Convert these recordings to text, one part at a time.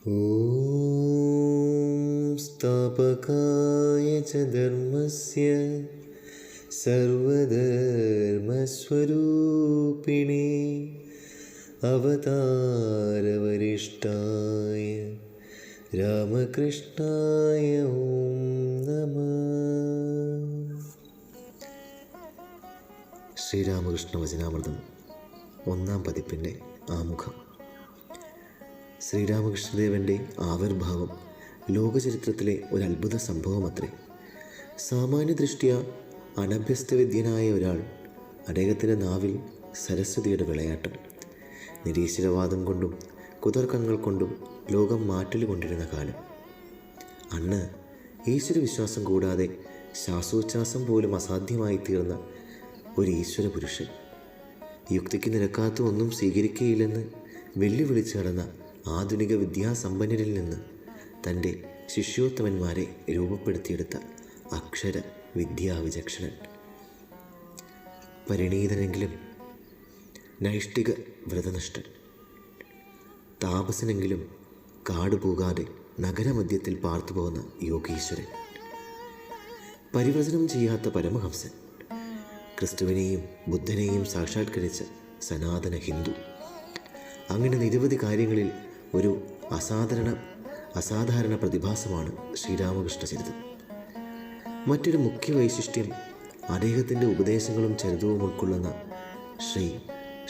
ഓം സ്ഥാപകായ ച ധർമ്മസ്യ സർവധർമ്മസ്വരൂപിണേ അവതാരവരിഷ്ഠായ രാമകൃഷ്ണായ ഓം നമഃ. ശ്രീരാമകൃഷ്ണ വചനാമൃതം 1-ാം പതിപ്പിൻ്റെ ആമുഖം. ശ്രീരാമകൃഷ്ണദേവൻ്റെ ആവിർഭാവം ലോകചരിത്രത്തിലെ ഒരു അത്ഭുത സംഭവമത്രേ. സാമാന്യദൃഷ്ട്യാ അനഭ്യസ്തവിദ്യനായ ഒരാൾ, അദ്ദേഹത്തിൻ്റെ നാവിൽ സരസ്വതിയുടെ വിളയാട്ടം. നിരീശ്വരവാദം കൊണ്ടും കുതർക്കങ്ങൾ കൊണ്ടും ലോകം മാറ്റലുകൊണ്ടിരുന്ന കാലം. അന്ന് ഈശ്വരവിശ്വാസം കൂടാതെ ശ്വാസോച്ഛ്വാസം പോലും അസാധ്യമായി തീർന്ന ഒരു ഈശ്വര പുരുഷൻ, യുക്തിക്ക് നിരക്കാത്ത ഒന്നും സ്വീകരിക്കുകയില്ലെന്ന് വെല്ലുവിളിച്ച് നടന്ന ആധുനിക വിദ്യാസമ്പന്നരിൽ നിന്ന് തൻ്റെ ശിഷ്യോത്തമന്മാരെ രൂപപ്പെടുത്തിയെടുത്ത അക്ഷര വിദ്യാവിചക്ഷണൻ. പരിണീതനെങ്കിലും നൈഷ്ഠിക വ്രതനിഷ്ഠൻ, താപസനെങ്കിലും കാടുപോകാതെ നഗരമധ്യത്തിൽ പാർത്തുപോകുന്ന യോഗീശ്വരൻ, പരിവ്രജനം ചെയ്യാത്ത പരമഹംസൻ, ക്രിസ്തുവിനെയും ബുദ്ധനെയും സാക്ഷാത്കരിച്ച സനാതന ഹിന്ദു. അങ്ങനെ നിരവധി കാര്യങ്ങളിൽ ഒരു അസാധാരണ പ്രതിഭാസമാണ് ശ്രീരാമകൃഷ്ണ ചരിതം. മറ്റൊരു മുഖ്യ വൈശിഷ്ട്യം അദ്ദേഹത്തിൻ്റെ ഉപദേശങ്ങളും ചരിതവും ഉൾക്കൊള്ളുന്ന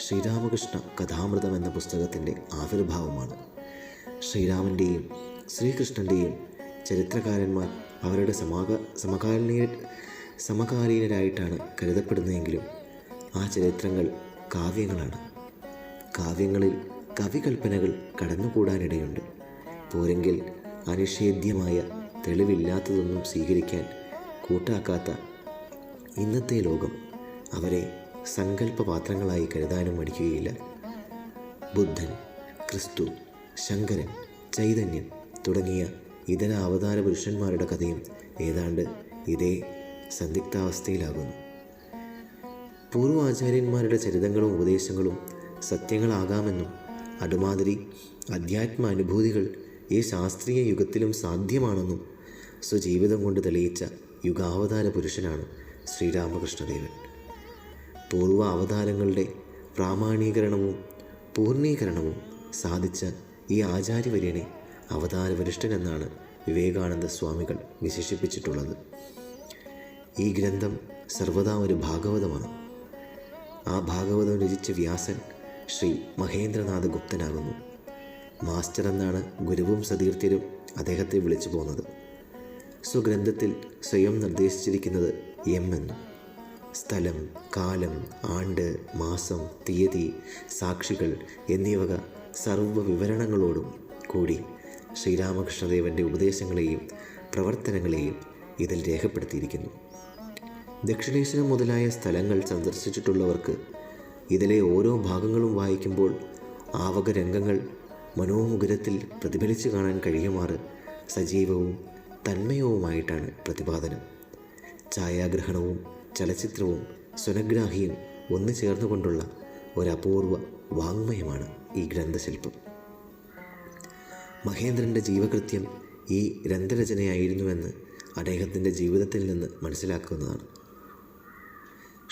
ശ്രീരാമകൃഷ്ണ കഥാമൃതം എന്ന പുസ്തകത്തിൻ്റെ ആവിർഭാവമാണ്. ശ്രീരാമൻ്റെയും ശ്രീകൃഷ്ണൻ്റെയും ചരിത്രകാരന്മാർ അവരുടെ സമകാലീനരായിട്ടാണ് കരുതപ്പെടുന്നതെങ്കിലും ആ ചരിത്രങ്ങൾ കാവ്യങ്ങളാണ്. കാവ്യങ്ങളിൽ കവികൽപ്പനകൾ കടന്നുകൂടാനിടയുണ്ട്. പോരെങ്കിൽ അനിഷേധ്യമായ തെളിവില്ലാത്തതൊന്നും സ്വീകരിക്കാൻ കൂട്ടാക്കാത്ത ഇന്നത്തെ ലോകം അവരെ സങ്കല്പപാത്രങ്ങളായി കരുതാനും മടിക്കുകയില്ല. ബുദ്ധൻ, ക്രിസ്തു, ശങ്കരൻ, ചൈതന്യൻ തുടങ്ങിയ ഇതര അവതാര പുരുഷന്മാരുടെ കഥയും ഏതാണ്ട് ഇതേ സന്ദിഗ്ധാവസ്ഥയിലാകുന്നു. പൂർവാചാര്യന്മാരുടെ ചരിതങ്ങളും ഉപദേശങ്ങളും സത്യങ്ങളാകാമെന്നും അതുമാതിരി അധ്യാത്മ അനുഭൂതികൾ ഈ ശാസ്ത്രീയ യുഗത്തിലും സാധ്യമാണെന്നും സ്വജീവിതം കൊണ്ട് തെളിയിച്ച യുഗാവതാര പുരുഷനാണ് ശ്രീരാമകൃഷ്ണദേവൻ. പൂർവ്വ അവതാരങ്ങളുടെ പ്രാമാണീകരണവും പൂർണ്ണീകരണവും സാധിച്ച ഈ ആചാര്യവര്യനെ അവതാരവരിഷ്ഠൻ എന്നാണ് വിവേകാനന്ദ സ്വാമികൾ വിശേഷിപ്പിച്ചിട്ടുള്ളത്. ഈ ഗ്രന്ഥം സർവദാ ഒരു ഭാഗവതമാണ്. ആ ഭാഗവതം രചിച്ച വ്യാസൻ ശ്രീ മഹേന്ദ്രനാഥ ഗുപ്തനാകുന്നു. മാസ്റ്റർ എന്നാണ് ഗുരുവും സതീർത്ഥ്യരും അദ്ദേഹത്തെ വിളിച്ചു പോകുന്നത്. സ്വഗ്രന്ഥത്തിൽ സ്വയം നിർദ്ദേശിച്ചിരിക്കുന്നത് എം എന്നും. സ്ഥലം, കാലം, ആണ്ട്, മാസം, തീയതി, സാക്ഷികൾ എന്നിവക സർവ്വ വിവരണങ്ങളോടും കൂടി ശ്രീരാമകൃഷ്ണദേവൻ്റെ ഉപദേശങ്ങളെയും പ്രവർത്തനങ്ങളെയും ഇതിൽ രേഖപ്പെടുത്തിയിരിക്കുന്നു. ദക്ഷിണേശ്വരം മുതലായ സ്ഥലങ്ങൾ സന്ദർശിച്ചിട്ടുള്ളവർക്ക് ഇതിലെ ഓരോ ഭാഗങ്ങളും വായിക്കുമ്പോൾ ആവക രംഗങ്ങൾ മനോമുകുരത്തിൽ പ്രതിഫലിച്ച് കാണാൻ കഴിയുമാറ് സജീവവും തന്മയവുമായിട്ടാണ് പ്രതിപാദനം. ഛായാഗ്രഹണവും ചലച്ചിത്രവും സ്വനഗ്രാഹിയും ഒന്നു ചേർന്നുകൊണ്ടുള്ള ഒരപൂർവ വാങ്മയമാണ് ഈ ഗ്രന്ഥശില്പം. മഹേന്ദ്രൻ്റെ ജീവകൃത്യം ഈ ഗ്രന്ഥരചനയായിരുന്നുവെന്ന് അദ്ദേഹത്തിൻ്റെ ജീവിതത്തിൽ നിന്ന് മനസ്സിലാക്കുന്നതാണ്.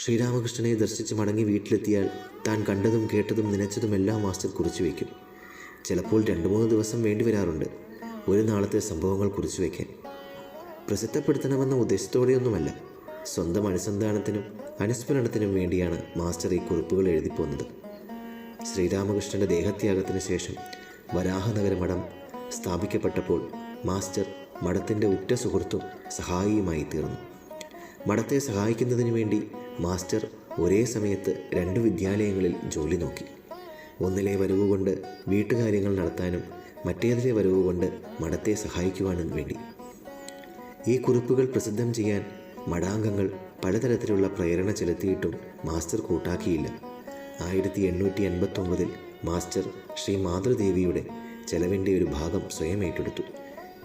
ശ്രീരാമകൃഷ്ണനെ ദർശിച്ച് മടങ്ങി വീട്ടിലെത്തിയാൽ താൻ കണ്ടതും കേട്ടതും നനച്ചതുമെല്ലാം മാസ്റ്റർ കുറിച്ചു വയ്ക്കും. ചിലപ്പോൾ 2-3 ദിവസം വേണ്ടി വരാറുണ്ട് ഒരു നാളത്തെ സംഭവങ്ങൾ കുറിച്ചു വയ്ക്കാൻ. പ്രസിദ്ധപ്പെടുത്തണമെന്ന ഉദ്ദേശത്തോടെയൊന്നുമല്ല, സ്വന്തം അനുസന്ധാനത്തിനും അനുസ്മരണത്തിനും വേണ്ടിയാണ് മാസ്റ്റർ ഈ കുറിപ്പുകൾ എഴുതിപ്പോന്നത്. ശ്രീരാമകൃഷ്ണൻ്റെ ദേഹത്യാഗത്തിന് ശേഷം വരാഹനഗര മഠം സ്ഥാപിക്കപ്പെട്ടപ്പോൾ മാസ്റ്റർ മഠത്തിൻ്റെ ഉറ്റ സുഹൃത്തും സഹായിയുമായി തീർന്നു. മഠത്തെ സഹായിക്കുന്നതിന് വേണ്ടി മാസ്റ്റർ ഒരേ സമയത്ത് 2 വിദ്യാലയങ്ങളിൽ ജോലി നോക്കി. ഒന്നിലെ വരവുകൊണ്ട് വീട്ടുകാര്യങ്ങൾ നടത്താനും മറ്റേതിലെ വരവുകൊണ്ട് മഠത്തെ സഹായിക്കുവാനും വേണ്ടി. ഈ കുറിപ്പുകൾ പ്രസിദ്ധം ചെയ്യാൻ മഠാംഗങ്ങൾ പലതരത്തിലുള്ള പ്രേരണ ചെലുത്തിയിട്ടും മാസ്റ്റർ കൂട്ടാക്കിയില്ല. 1889 മാസ്റ്റർ ശ്രീ മാതൃദേവിയുടെ ചെലവിൻ്റെ ഒരു ഭാഗം സ്വയം ഏറ്റെടുത്തു.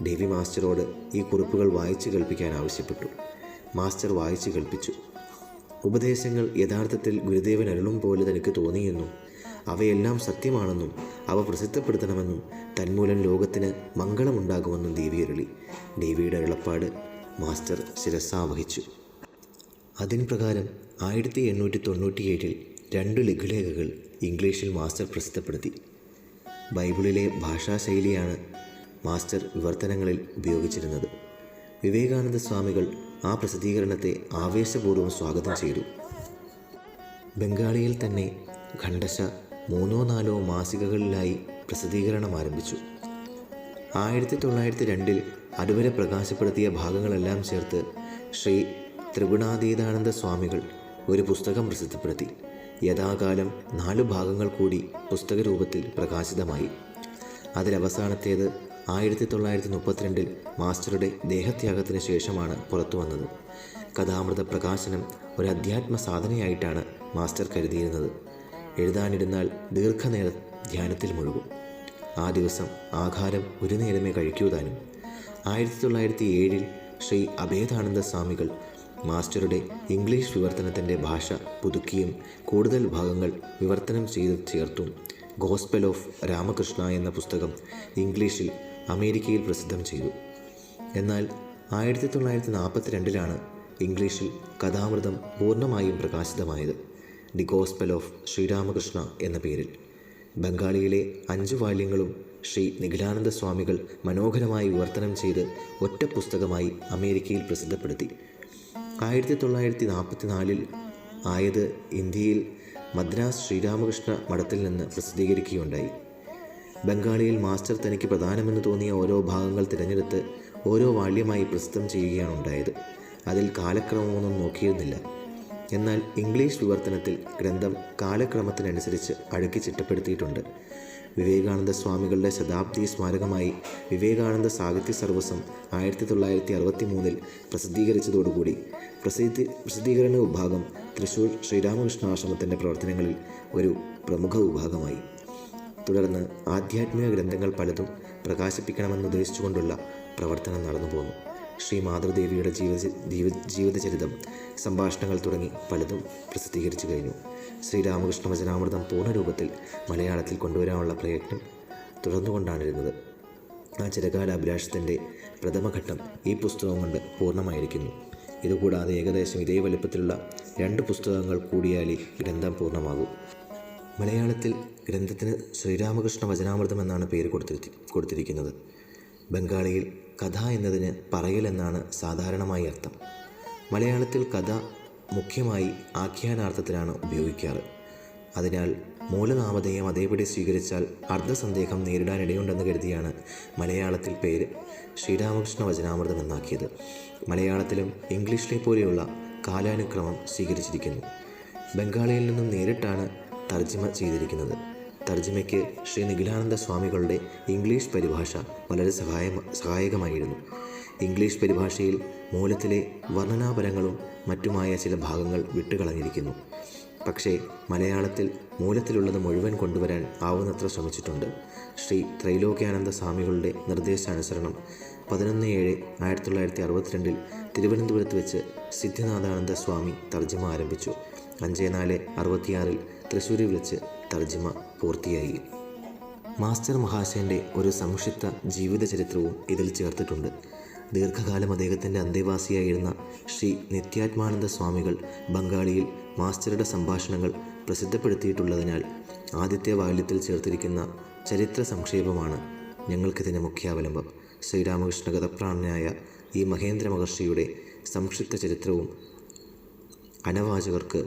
ദേവി മാസ്റ്ററോട് ഈ കുറിപ്പുകൾ വായിച്ചു കേൾപ്പിക്കാൻ ആവശ്യപ്പെട്ടു. മാസ്റ്റർ വായിച്ചു കേൾപ്പിച്ചു. ഉപദേശങ്ങൾ യഥാർത്ഥത്തിൽ ഗുരുദേവൻ അരുളും പോലെ തനിക്ക് തോന്നിയെന്നും അവയെല്ലാം സത്യമാണെന്നും അവ പ്രസിദ്ധപ്പെടുത്തണമെന്നും തന്മൂലം ലോകത്തിന് മംഗളമുണ്ടാകുമെന്നും ദേവി അരുളി. ദേവിയുടെ അരുളപ്പാട് മാസ്റ്റർ ശിരസാവഹിച്ചു. അതിൻ പ്രകാരം 1897 2 ലഘുലേഖകൾ ഇംഗ്ലീഷിൽ മാസ്റ്റർ പ്രസിദ്ധപ്പെടുത്തി. ബൈബിളിലെ ഭാഷാശൈലിയാണ് മാസ്റ്റർ വിവർത്തനങ്ങളിൽ ഉപയോഗിച്ചിരുന്നത്. വിവേകാനന്ദ സ്വാമികൾ ആ പ്രസിദ്ധീകരണത്തെ ആവേശപൂർവ്വം സ്വാഗതം ചെയ്തു. ബംഗാളിയിൽ തന്നെ ഖണ്ഡശ 3-4 മാസികകളിലായി പ്രസിദ്ധീകരണം ആരംഭിച്ചു. 1902 അതുവരെ പ്രകാശപ്പെടുത്തിയ ഭാഗങ്ങളെല്ലാം ചേർത്ത് ശ്രീ ത്രിഗുണാതീതാനന്ദ സ്വാമികൾ ഒരു പുസ്തകം പ്രസിദ്ധപ്പെടുത്തി. യഥാകാലം 4 ഭാഗങ്ങൾ കൂടി പുസ്തകരൂപത്തിൽ പ്രകാശിതമായി. അതിലവസാനത്തേത് 1932 മാസ്റ്ററുടെ ദേഹത്യാഗത്തിന് ശേഷമാണ് പുറത്തു വന്നത്. കഥാമൃത പ്രകാശനം ഒരു അധ്യാത്മ സാധനയായിട്ടാണ് മാസ്റ്റർ കരുതിയിരുന്നത്. എഴുതാനിരുന്നാൽ ദീർഘനേരം ധ്യാനത്തിൽ മുഴുകും. ആ ദിവസം ആഹാരം ഒരു നേരമേ കഴിക്കൂ താനും. 1907 ശ്രീ അഭേദാനന്ദ സ്വാമികൾ മാസ്റ്ററുടെ ഇംഗ്ലീഷ് വിവർത്തനത്തിൻ്റെ ഭാഷ പുതുക്കിയും കൂടുതൽ ഭാഗങ്ങൾ വിവർത്തനം ചെയ്ത് ചേർത്തും ഗോസ്പൽ ഓഫ് രാമകൃഷ്ണ എന്ന പുസ്തകം ഇംഗ്ലീഷിൽ അമേരിക്കയിൽ പ്രസിദ്ധം ചെയ്തു. എന്നാൽ 1942 ഇംഗ്ലീഷിൽ കഥാമൃതം പൂർണ്ണമായും പ്രകാശിതമായത്, ദി ഗോസ്പൽ ഓഫ് ശ്രീരാമകൃഷ്ണ എന്ന പേരിൽ. ബംഗാളിയിലെ 5 വാല്യങ്ങളും ശ്രീ നിഖിലാനന്ദ സ്വാമികൾ മനോഹരമായി വിവർത്തനം ചെയ്ത് ഒറ്റ പുസ്തകമായി അമേരിക്കയിൽ പ്രസിദ്ധപ്പെടുത്തി. 1944 ആയത് ഇന്ത്യയിൽ മദ്രാസ് ശ്രീരാമകൃഷ്ണ മഠത്തിൽ നിന്ന് പ്രസിദ്ധീകരിക്കുകയുണ്ടായി. ബംഗാളിയിൽ മാസ്റ്റർ തനിക്ക് പ്രധാനമെന്ന് തോന്നിയ ഓരോ ഭാഗങ്ങൾ തിരഞ്ഞെടുത്ത് ഓരോ വാല്യമായി പ്രസിദ്ധം ചെയ്യുകയാണ് ഉണ്ടായത്. അതിൽ കാലക്രമമൊന്നും നോക്കിയിരുന്നില്ല. എന്നാൽ ഇംഗ്ലീഷ് വിവർത്തനത്തിൽ ഗ്രന്ഥം കാലക്രമത്തിനനുസരിച്ച് അടുക്കി ചിട്ടപ്പെടുത്തിയിട്ടുണ്ട്. വിവേകാനന്ദ സ്വാമികളുടെ ശതാബ്ദി സ്മാരകമായി വിവേകാനന്ദ സാഹിത്യ സർവസം 1963 പ്രസിദ്ധീകരിച്ചതോടുകൂടി പ്രസിദ്ധീകരണ വിഭാഗം തൃശ്ശൂർ ശ്രീരാമകൃഷ്ണാശ്രമത്തിൻ്റെ പ്രവർത്തനങ്ങളിൽ ഒരു പ്രമുഖ വിഭാഗമായി. തുടർന്ന് ആധ്യാത്മിക ഗ്രന്ഥങ്ങൾ പലതും പ്രകാശിപ്പിക്കണമെന്നുദ്ദേശിച്ചുകൊണ്ടുള്ള പ്രവർത്തനം നടന്നുപോന്നു. ശ്രീ മാതൃദേവിയുടെ ജീവിതചരിതം, സംഭാഷണങ്ങൾ തുടങ്ങി പലതും പ്രസിദ്ധീകരിച്ചു കഴിഞ്ഞു. ശ്രീരാമകൃഷ്ണ വചനാമൃതം പൂർണ്ണരൂപത്തിൽ മലയാളത്തിൽ കൊണ്ടുവരാനുള്ള പ്രയത്നം തുടർന്നുകൊണ്ടാണിരുന്നത്. ആ ചിരകാല അഭിലാഷത്തിൻ്റെ പ്രഥമഘട്ടം ഈ പുസ്തകം കൊണ്ട് പൂർണ്ണമായിരിക്കുന്നു. ഇതുകൂടാതെ ഏകദേശം ഇതേ വലുപ്പത്തിലുള്ള 2 പുസ്തകങ്ങൾ കൂടിയാൽ ഗ്രന്ഥം പൂർണ്ണമാകും. മലയാളത്തിൽ ഗ്രന്ഥത്തിന് ശ്രീരാമകൃഷ്ണ വചനാമൃതം എന്നാണ് പേര് കൊടുത്തിരിക്കുന്നത്. ബംഗാളിയിൽ കഥ എന്നതിന് പറയൽ എന്നാണ് സാധാരണമായി അർത്ഥം. മലയാളത്തിൽ കഥ മുഖ്യമായി ആഖ്യാനാർത്ഥത്തിലാണ് ഉപയോഗിക്കാറ്. അതിനാൽ മൂലനാമധേയം അതേപടി സ്വീകരിച്ചാൽ അർത്ഥസന്ദേഹം നേരിടാനിടയുണ്ടെന്ന് കരുതിയാണ് മലയാളത്തിൽ പേര് ശ്രീരാമകൃഷ്ണ വചനാമൃതം എന്നാക്കിയത്. മലയാളത്തിലും ഇംഗ്ലീഷിലെ പോലെയുള്ള കാലാനുക്രമം സ്വീകരിച്ചിരിക്കുന്നു. ബംഗാളിയിൽ നിന്നും നേരിട്ടാണ് തർജ്ജിമ ചെയ്തിരിക്കുന്നത്. തർജ്ജിമയ്ക്ക് ശ്രീ നിഖിലാനന്ദ സ്വാമികളുടെ ഇംഗ്ലീഷ് പരിഭാഷ വളരെ സഹായകമായിരുന്നു. ഇംഗ്ലീഷ് പരിഭാഷയിൽ മൂലത്തിലെ വർണ്ണനാപരങ്ങളും മറ്റുമായ ചില ഭാഗങ്ങൾ വിട്ടുകളഞ്ഞിരിക്കുന്നു. പക്ഷേ മലയാളത്തിൽ മൂലത്തിലുള്ളത് മുഴുവൻ കൊണ്ടുവരാൻ ആവുന്നത്ര ശ്രമിച്ചിട്ടുണ്ട്. ശ്രീ ത്രൈലോക്യാനന്ദ സ്വാമികളുടെ നിർദ്ദേശാനുസരണം 11/7/1962 തിരുവനന്തപുരത്ത് വെച്ച് സിദ്ധിനാഥാനന്ദ സ്വാമി തർജ്ജിമ ആരംഭിച്ചു. 5/4/66 തൃശ്ശൂരിൽ വെച്ച് തർജ്ജിമ പൂർത്തിയായി. മാസ്റ്റർ മഹാശയൻ്റെ ഒരു സംക്ഷിപ്ത ജീവിതചരിത്രവും ഇതിൽ ചേർത്തിട്ടുണ്ട്. ദീർഘകാലം അദ്ദേഹത്തിൻ്റെ അന്തേവാസിയായിരുന്ന ശ്രീ നിത്യാത്മാനന്ദ സ്വാമികൾ ബംഗാളിയിൽ മാസ്റ്ററുടെ സംഭാഷണങ്ങൾ പ്രസിദ്ധപ്പെടുത്തിയിട്ടുള്ളതിനാൽ ആദ്യത്തെ വാല്യത്തിൽ ചേർത്തിരിക്കുന്ന ചരിത്ര സംക്ഷേപമാണ് ഞങ്ങൾക്കിതിന് മുഖ്യാവലംബം. ശ്രീരാമകൃഷ്ണ ഗതപ്രാണനായ ഈ മഹേന്ദ്ര മഹർഷിയുടെ സംക്ഷിപ്ത ചരിത്രവും അനവാചകർക്ക്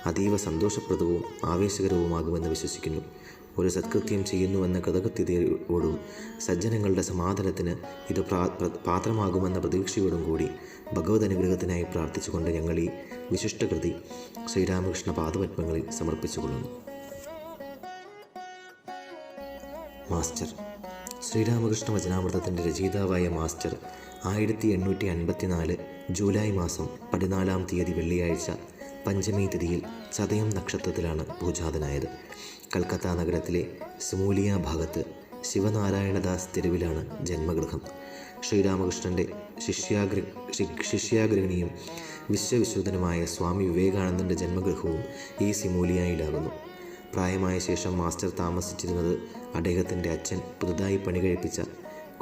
അതീവ സന്തോഷപ്രദവും ആവേശകരവുമാകുമെന്ന് വിശ്വസിക്കുന്നു. ഒരു സത്കൃത്യം ചെയ്യുന്നുവെന്ന കൃതകൃത്യതയോടും സജ്ജനങ്ങളുടെ സമാധാനത്തിന് ഇത് പാത്രമാകുമെന്ന പ്രതീക്ഷയോടും കൂടി ഭഗവത് അനുഗ്രഹത്തിനായി പ്രാർത്ഥിച്ചുകൊണ്ട് ഞങ്ങൾ ഈ വിശിഷ്ടകൃതി ശ്രീരാമകൃഷ്ണ പാദപത്മങ്ങളിൽ സമർപ്പിച്ചുകൊള്ളുന്നു. മാസ്റ്റർ ശ്രീരാമകൃഷ്ണ വചനാമൃതത്തിൻ്റെ രചയിതാവായ മാസ്റ്റർ 1854 ജൂലൈ മാസം 14-ാം തീയതി വെള്ളിയാഴ്ച പഞ്ചമി തിഥിയിൽ ചതയം നക്ഷത്രത്തിലാണ് ഭൂജാതനായത്. കൽക്കത്ത നഗരത്തിലെ സമൂലിയ ഭാഗത്ത് ശിവനാരായണദാസ് തെരുവിലാണ് ജന്മഗൃഹം. ശ്രീരാമകൃഷ്ണൻ്റെ ശിഷ്യാഗ്രഹണിയും വിശ്വവിശ്രുതനുമായ സ്വാമി വിവേകാനന്ദൻ്റെ ജന്മഗൃഹവും ഈ സിമൂലിയയിലാകുന്നു. പ്രായമായ ശേഷം മാസ്റ്റർ താമസിച്ചിരുന്നത് അദ്ദേഹത്തിൻ്റെ അച്ഛൻ പുതുതായി പണി കഴിപ്പിച്ച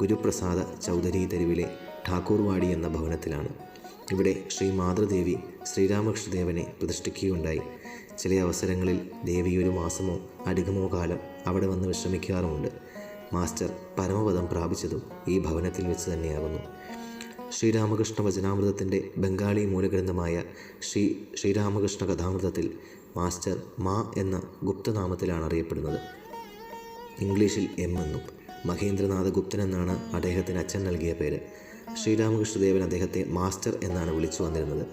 ഗുരുപ്രസാദ ചൗധരി തെരുവിലെ ഠാക്കൂർവാടി എന്ന ഭവനത്തിലാണ്. ഇവിടെ ശ്രീ മാതൃദേവി ശ്രീരാമകൃഷ്ണദേവനെ പ്രതിഷ്ഠിക്കുകയുണ്ടായി. ചില അവസരങ്ങളിൽ ദേവി ഒരു മാസമോ അധികമോ കാലം അവിടെ വന്ന് വിശ്രമിക്കാറുമുണ്ട്. മാസ്റ്റർ പരമപദം പ്രാപിച്ചതും ഈ ഭവനത്തിൽ വെച്ച് തന്നെയാകുന്നു. ശ്രീരാമകൃഷ്ണ വചനാമൃതത്തിൻ്റെ ബംഗാളി മൂലഗ്രന്ഥമായ ശ്രീരാമകൃഷ്ണ കഥാമൃതത്തിൽ മാസ്റ്റർ മാ എന്ന ഗുപ്തനാമത്തിലാണ് അറിയപ്പെടുന്നത്. ഇംഗ്ലീഷിൽ എം എന്നും. മഹേന്ദ്രനാഥ ഗുപ്തൻ എന്നാണ് അദ്ദേഹത്തിന് അച്ഛൻ നൽകിയ പേര്. ശ്രീരാമകൃഷ്ണദേവൻ അദ്ദേഹത്തെ മാസ്റ്റർ എന്നാണ് വിളിച്ചു വന്നിരുന്നത്.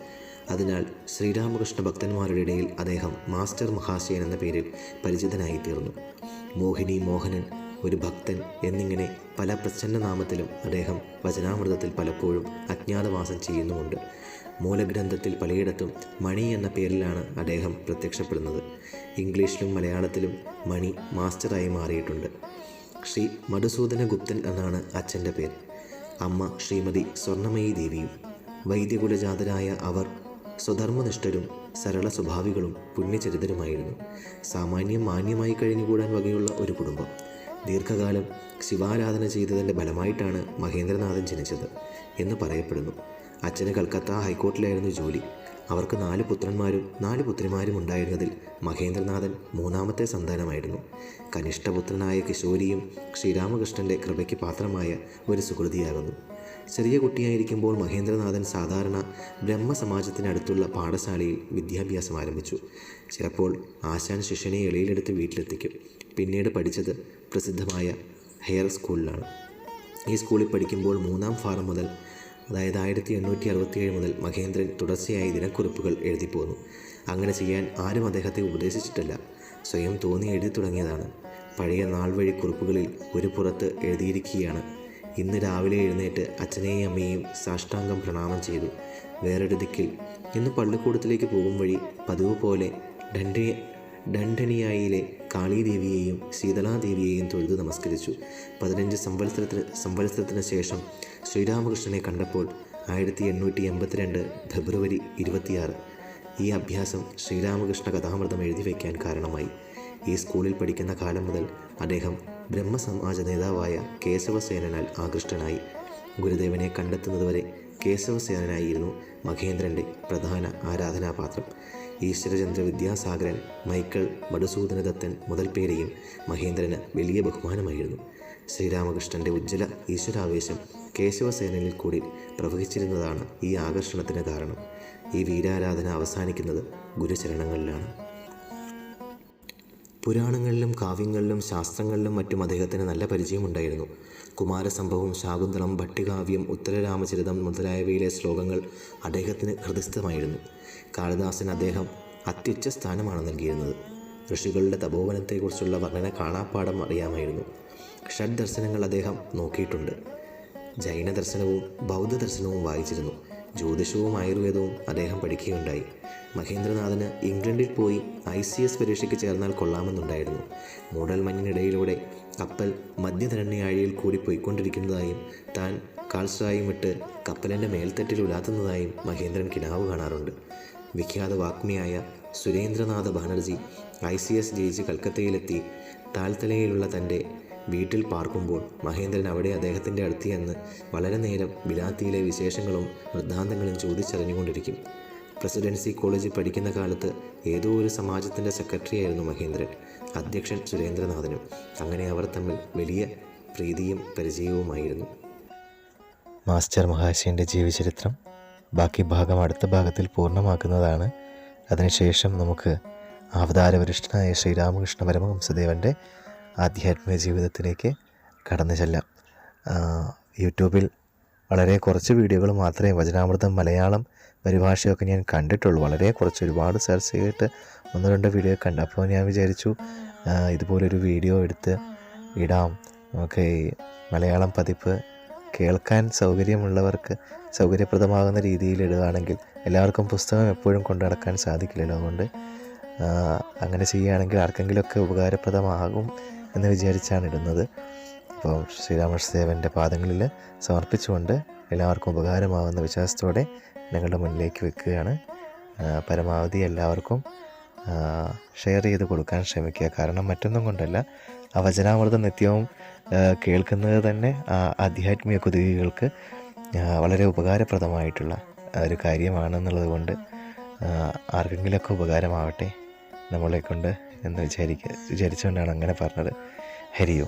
അതിനാൽ ശ്രീരാമകൃഷ്ണ ഭക്തന്മാരുടെ ഇടയിൽ അദ്ദേഹം മാസ്റ്റർ മഹാശയൻ എന്ന പേരിൽ പരിചിതനായിത്തീർന്നു. മോഹിനി, മോഹനൻ, ഒരു ഭക്തൻ എന്നിങ്ങനെ പല പ്രച്ഛന്നനാമത്തിലും അദ്ദേഹം വചനാമൃതത്തിൽ പലപ്പോഴും അജ്ഞാതവാസം ചെയ്യുന്നുമുണ്ട്. മൂലഗ്രന്ഥത്തിൽ പലയിടത്തും മണി എന്ന പേരിലാണ് അദ്ദേഹം പ്രത്യക്ഷപ്പെടുന്നത്. ഇംഗ്ലീഷിലും മലയാളത്തിലും മണി മാസ്റ്ററായി മാറിയിട്ടുണ്ട്. ശ്രീ മധുസൂദന ഗുപ്തൻ എന്നാണ് അച്ഛൻ്റെ പേര്. അമ്മ ശ്രീമതി സ്വർണ്ണമയി ദേവിയും. വൈദ്യകുലജാതരായ അവർ സ്വധർമ്മനിഷ്ഠരും സരള സ്വഭാവികളും പുണ്യചരിതരുമായിരുന്നു. സാമാന്യം മാന്യമായി കഴിഞ്ഞുകൂടാൻ വകയുള്ള ഒരു കുടുംബം. ദീർഘകാലം ശിവാരാധന ചെയ്തതിൻ്റെ ഫലമായിട്ടാണ് മഹേന്ദ്രനാഥൻ ജനിച്ചത് എന്ന് പറയപ്പെടുന്നു. അച്ഛന് കൽക്കത്ത ഹൈക്കോർട്ടിലായിരുന്നു ജോലി. അവർക്ക് 4 പുത്രന്മാരും 4 പുത്രിമാരും ഉണ്ടായിരുന്നതിൽ മഹേന്ദ്രനാഥൻ 3ാമത്തെ സന്താനമായിരുന്നു. കനിഷ്ഠപുത്രനായ കിശോരിയും ശ്രീരാമകൃഷ്ണൻ്റെ കൃപയ്ക്ക് പാത്രമായ ഒരു സുഹൃതിയാകുന്നു. ചെറിയ കുട്ടിയായിരിക്കുമ്പോൾ മഹേന്ദ്രനാഥൻ സാധാരണ ബ്രഹ്മസമാജത്തിനടുത്തുള്ള പാഠശാലയിൽ വിദ്യാഭ്യാസം ആരംഭിച്ചു. ചിലപ്പോൾ ആശാൻ ശിഷ്യനെ എളിയിലെടുത്ത് വീട്ടിലെത്തിക്കും. പിന്നീട് പഠിച്ചത് പ്രസിദ്ധമായ ഹെയർ സ്കൂളിലാണ്. ഈ സ്കൂളിൽ പഠിക്കുമ്പോൾ 3ാം ഫാറം മുതൽ, അതായത് 1867 മുതൽ മഹേന്ദ്രൻ തുടർച്ചയായി ദിനക്കുറിപ്പുകൾ എഴുതിപ്പോന്നു. അങ്ങനെ ചെയ്യാൻ ആരും അദ്ദേഹത്തെ ഉപദേശിച്ചിട്ടില്ല. സ്വയം തോന്നി എഴുതി തുടങ്ങിയതാണ്. പഴയ നാൾ വഴി കുറിപ്പുകളിൽ ഒരു പുറത്ത് എഴുതിയിരിക്കുകയാണ്: ഇന്ന് രാവിലെ എഴുന്നേറ്റ് അച്ഛനെയും അമ്മയെയും സാഷ്ടാംഗം പ്രണാമം ചെയ്തു. വേറൊരു ദിക്കിൽ ഇന്ന് പള്ളിക്കൂടത്തിലേക്ക് പോകും വഴി പതിവ് പോലെ ഡണ്ഡനിയായിലെ കാളീദേവിയെയും ശീതളാദേവിയെയും തൊഴുതു നമസ്കരിച്ചു. 15 സംവത്സരത്തിന് ശേഷം ശ്രീരാമകൃഷ്ണനെ കണ്ടപ്പോൾ 1882 ഫെബ്രുവരി 26. ഈ അഭ്യാസം ശ്രീരാമകൃഷ്ണ കഥാമൃതം എഴുതി വയ്ക്കാൻ കാരണമായി. ഈ സ്കൂളിൽ പഠിക്കുന്ന കാലം മുതൽ അദ്ദേഹം ബ്രഹ്മസമാജ നേതാവായ കേശവസേനനാൽ ആകൃഷ്ടനായി. ഗുരുദേവനെ കണ്ടെത്തുന്നതുവരെ കേശവസേനനായിരുന്നു മഹേന്ദ്രൻ്റെ പ്രധാന ആരാധനാപാത്രം. ഈശ്വരചന്ദ്ര വിദ്യാസാഗരൻ, മൈക്കിൾ മധുസൂദനദത്തൻ മുതൽ പേരെയും മഹേന്ദ്രന് വലിയ ബഹുമാനമായിരുന്നു. ശ്രീരാമകൃഷ്ണൻ്റെ ഉജ്ജ്വല ഈശ്വരാവേശം കേശവസേനയിൽ കൂടി പ്രവഹിച്ചിരുന്നതാണ് ഈ ആകർഷണത്തിന് കാരണം. ഈ വീരാരാധന അവസാനിക്കുന്നത് ഗുരുചരണങ്ങളിലാണ്. പുരാണങ്ങളിലും കാവ്യങ്ങളിലും ശാസ്ത്രങ്ങളിലും മറ്റും അദ്ദേഹത്തിന് നല്ല പരിചയമുണ്ടായിരുന്നു. കുമാരസംഭവം, ശാകുന്തളം, ഭട്ടികാവ്യം, ഉത്തരരാമചരിതം മുതലായവയിലെ ശ്ലോകങ്ങൾ അദ്ദേഹത്തിന് ഹൃദയസ്ഥമായിരുന്നു. കാളിദാസന് അദ്ദേഹം അത്യുച്ച സ്ഥാനമാണ് നൽകിയിരുന്നത്. ഋഷികളുടെ തപോവനത്തെക്കുറിച്ചുള്ള വർണ്ണന കാണാപ്പാടം അറിയാമായിരുന്നു. ഷഡ്ദർശനങ്ങൾ അദ്ദേഹം നോക്കിയിട്ടുണ്ട്. ജൈന ദർശനവും ബൗദ്ധ ദർശനവും വായിച്ചിരുന്നു. ജ്യോതിഷവും ആയുർവേദവും അദ്ദേഹം പഠിക്കുകയുണ്ടായി. മഹേന്ദ്രനാഥന് ഇംഗ്ലണ്ടിൽ പോയി ICS പരീക്ഷയ്ക്ക് ചേർന്നാൽ കൊള്ളാമെന്നുണ്ടായിരുന്നു. മൂടൽമഞ്ഞിനിടയിലൂടെ കപ്പൽ മധ്യധരണ്യാഴിയിൽ കൂടി പോയിക്കൊണ്ടിരിക്കുന്നതായും താൻ കാൽസ്രായും ഇട്ട് കപ്പലിൻ്റെ മേൽത്തട്ടിൽ ഉലാത്തുന്നതായും മഹേന്ദ്രൻ കിനാവ് കാണാറുണ്ട്. വിഖ്യാത വാഗ്മിയായ സുരേന്ദ്രനാഥ ബാനർജി ICS ജയിച്ച് കൽക്കത്തയിലെത്തി താൽത്തലയിലുള്ള തൻ്റെ വീട്ടിൽ പാർക്കുമ്പോൾ മഹേന്ദ്രൻ അവിടെ അദ്ദേഹത്തിൻ്റെ അടുത്ത് ചെന്ന് വളരെ നേരം ബിലാത്തിയിലെ വിശേഷങ്ങളും വൃത്താന്തങ്ങളും ചോദിച്ചറിഞ്ഞുകൊണ്ടിരിക്കും. പ്രസിഡൻസി കോളേജിൽ പഠിക്കുന്ന കാലത്ത് ഏതോ ഒരു സമാജത്തിൻ്റെ സെക്രട്ടറിയായിരുന്നു മഹേന്ദ്രൻ. അധ്യക്ഷൻ സുരേന്ദ്രനാഥനും. അങ്ങനെ അവർ തമ്മിൽ വലിയ പ്രീതിയും പരിചയവുമായിരുന്നു. മാസ്റ്റർ മഹാശയൻ്റെ ജീവചരിത്രം ബാക്കി ഭാഗം അടുത്ത ഭാഗത്തിൽ പൂർണ്ണമാക്കുന്നതാണ്. അതിനുശേഷം നമുക്ക് അവതാരവരിഷ്ഠനായ ശ്രീരാമകൃഷ്ണ പരമഹംസദേവൻ്റെ ആധ്യാത്മിക ജീവിതത്തിലേക്ക് കടന്നു ചെല്ലാം. യൂട്യൂബിൽ വളരെ കുറച്ച് വീഡിയോകൾ മാത്രമേ വചനാമൃതം മലയാളം പരിഭാഷയൊക്കെ ഞാൻ കണ്ടിട്ടുള്ളൂ. വളരെ കുറച്ച്, ഒരുപാട് സെർച്ച് ചെയ്തിട്ട് 1-2 വീഡിയോ കണ്ടു. അപ്പോൾ ഞാൻ വിചാരിച്ചു ഇതുപോലൊരു വീഡിയോ എടുത്ത് ഇടാം. നമുക്ക് മലയാളം പതിപ്പ് കേൾക്കാൻ സൗകര്യമുള്ളവർക്ക് സൗകര്യപ്രദമാകുന്ന രീതിയിൽ ഇടുകയാണെങ്കിൽ, എല്ലാവർക്കും പുസ്തകം എപ്പോഴും കൊണ്ടു നടക്കാൻ സാധിക്കില്ലല്ലോ. അതുകൊണ്ട് അങ്ങനെ ചെയ്യുകയാണെങ്കിൽ ആർക്കെങ്കിലുമൊക്കെ ഉപകാരപ്രദമാകും എന്ന് വിചാരിച്ചാണ് ഇടുന്നത്. അപ്പോൾ ശ്രീരാമകൃഷ്ണദേവൻ്റെ പാദങ്ങളിൽ സമർപ്പിച്ചുകൊണ്ട് എല്ലാവർക്കും ഉപകാരമാകുന്ന വിശ്വാസത്തോടെ ഞങ്ങളുടെ മുന്നിലേക്ക് വെക്കുകയാണ്. പരമാവധി എല്ലാവർക്കും ഷെയർ ചെയ്ത് കൊടുക്കാൻ ശ്രമിക്കുക. കാരണം മറ്റൊന്നും കൊണ്ടല്ല, ആ വചനാമൃതം നിത്യവും കേൾക്കുന്നത് തന്നെ ആധ്യാത്മിക കുതുകികൾക്ക് വളരെ ഉപകാരപ്രദമായിട്ടുള്ള ഒരു കാര്യമാണെന്നുള്ളത് കൊണ്ട് ആർക്കെങ്കിലുമൊക്കെ ഉപകാരമാവട്ടെ നമ്മളെ കൊണ്ട് എന്ന് വിചാരിച്ചുകൊണ്ടാണ് അങ്ങനെ പറഞ്ഞത്. ഹരിയോ.